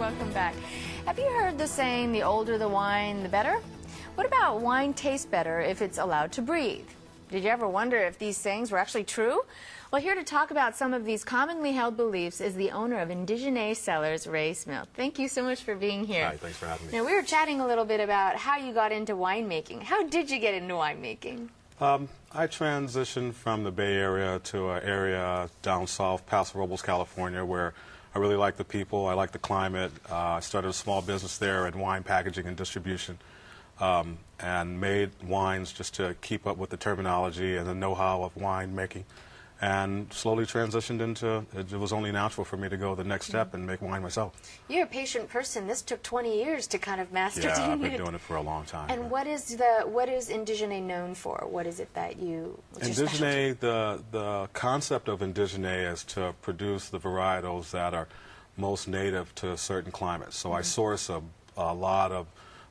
welcome back. Have you heard the saying, the older the wine, the better? What about wine tastes better if it's allowed to breathe? Did you ever wonder if these sayings were actually true? Well, here to talk about some of these commonly held beliefs is the owner of Indigene Cellars, Ray Smith. Thank you so much for being here. Hi, thanks for having me. Now, we were chatting a little bit about how you got into winemaking. How did you get into winemaking? I transitioned from the Bay Area to an area down south, Paso Robles, California, where I really like the people, I like the climate. I started a small business there in wine packaging and distribution, and made wines just to keep up with the terminology and the know-how of winemaking. And slowly transitioned into, it was only natural for me to go the next step and make wine myself. You're a patient person. This took 20 years to kind of master doing it. Yeah, I've been doing it for a long time. And what is Indigene known for? What is it that what's your specialty? Indigene, the concept of Indigene is to produce the varietals that are most native to certain climates. So I source a lot of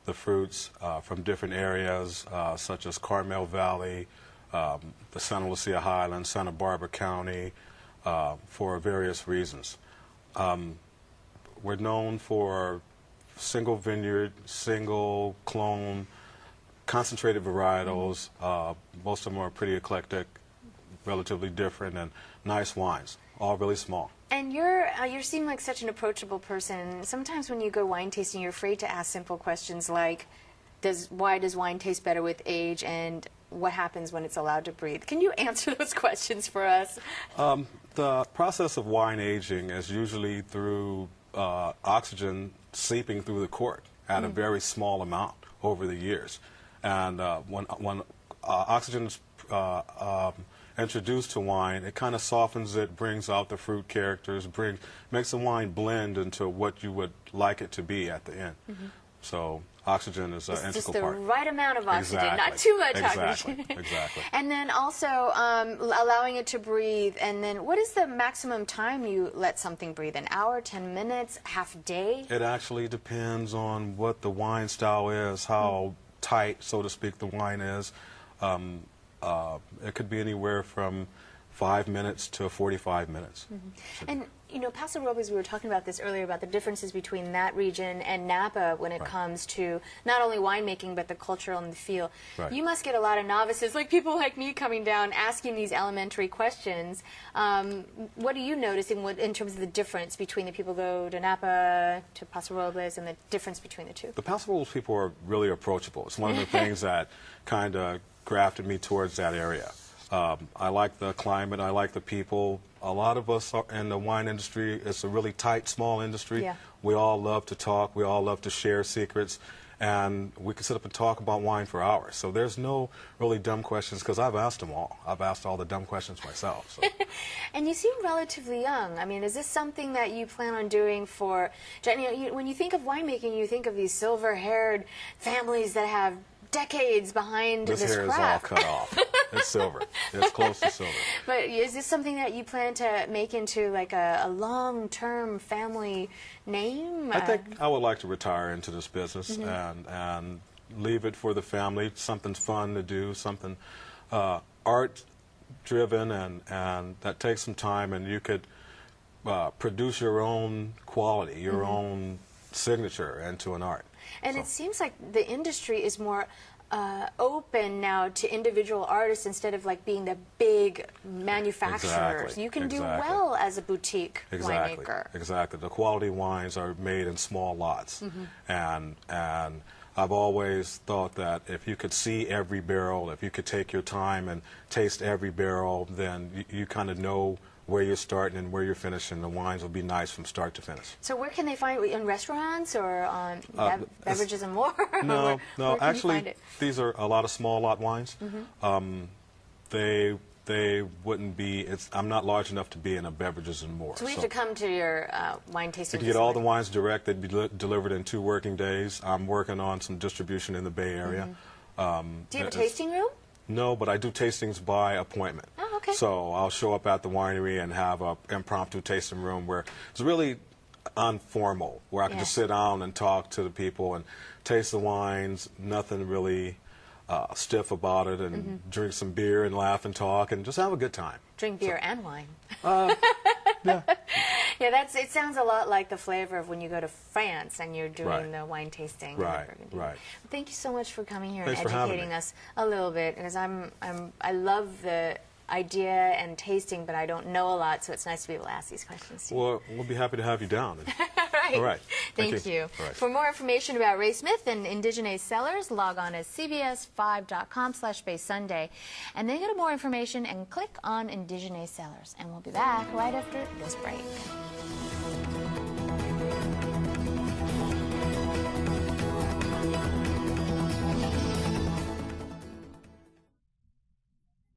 the fruits from different areas, such as Carmel Valley, the Santa Lucia Highlands, Santa Barbara County, for various reasons. We're known for single vineyard, single clone, concentrated varietals. Most of them are pretty eclectic, relatively different, and nice wines, all really small. And you seem like such an approachable person. Sometimes when you go wine tasting, you're afraid to ask simple questions like, why does wine taste better with age, and what happens when it's allowed to breathe? Can you answer those questions for us? The process of wine aging is usually through oxygen seeping through the cork at a very small amount over the years. And when oxygen is introduced to wine, it kind of softens it, brings out the fruit characters, makes the wine blend into what you would like it to be at the end. So oxygen is an integral part. Just the right amount of oxygen, Exactly. not too much oxygen. Exactly. And then also allowing it to breathe. And then what is the maximum time you let something breathe? An hour, 10 minutes, half a day? It actually depends on what the wine style is, how tight, so to speak, the wine is. It could be anywhere from 5 minutes to 45 minutes. And, you know, Paso Robles, we were talking about this earlier, about the differences between that region and Napa when it comes to not only winemaking, but the culture and the feel. Right. You must get a lot of novices, like people like me coming down, asking these elementary questions. What are you noticing in terms of the difference between the people who go to Napa, to Paso Robles, and the difference between the two? The Paso Robles people are really approachable. It's one of the things that kind of grafted me towards that area. I like the climate, I like the people. A lot of us in the wine industry, it's a really tight, small industry. Yeah. We all love to talk, we all love to share secrets, and we can sit up and talk about wine for hours. So there's no really dumb questions, because I've asked them all. I've asked all the dumb questions myself. So. And you seem relatively young. I mean, is this something that you plan on doing for, you know, when you think of winemaking, you think of these silver-haired families that have decades behind this hair craft. is all cut off. It's silver. It's close to silver. But is this something that you plan to make into like a long-term family name? I think I would like to retire into this business and leave it for the family, something fun to do, something art-driven, and that takes some time, and you could produce your own quality, your own signature into an art. And So. it seems like the industry is more open now to individual artists instead of like being the big manufacturers. Exactly. You can do Exactly. well as a boutique Exactly. winemaker. Exactly. The quality wines are made in small lots, and I've always thought that if you could see every barrel, if you could take your time and taste every barrel, then you kind of know where you're starting and where you're finishing. The wines will be nice from start to finish. So where can they find it? In restaurants or on Beverages and More? No, Where can you actually, find it? these are a lot of small lot wines. They wouldn't be. I'm not large enough to be in a Beverages and More. So we have to come to your wine tasting You can get all the facility. wines direct. They'd be delivered in 2 working days. I'm working on some distribution in the Bay Area. Do you have a tasting room? No, but I do tastings by appointment. Oh, okay. So I'll show up at the winery and have an impromptu tasting room where it's really informal, where I can just sit down and talk to the people and taste the wines, nothing really stiff about it, and drink some beer and laugh and talk and just have a good time. Drink beer and wine. Yeah. Yeah, it sounds a lot like the flavor of when you go to France and you're doing Right. the wine tasting. Right, and the Burgundy. right. Thank you so much for coming here Thanks and for having educating me. us a little bit, because I love the idea and tasting, but I don't know a lot, so it's nice to be able to ask these questions to you. Well, we'll be happy to have you down. Right. All right. Thank you. All right. For more information about Ray Smith and Indigene Cellars, log on to cbs5.com/Bay Sunday, and then go to more information and click on Indigene Cellars. And we'll be back right after this break.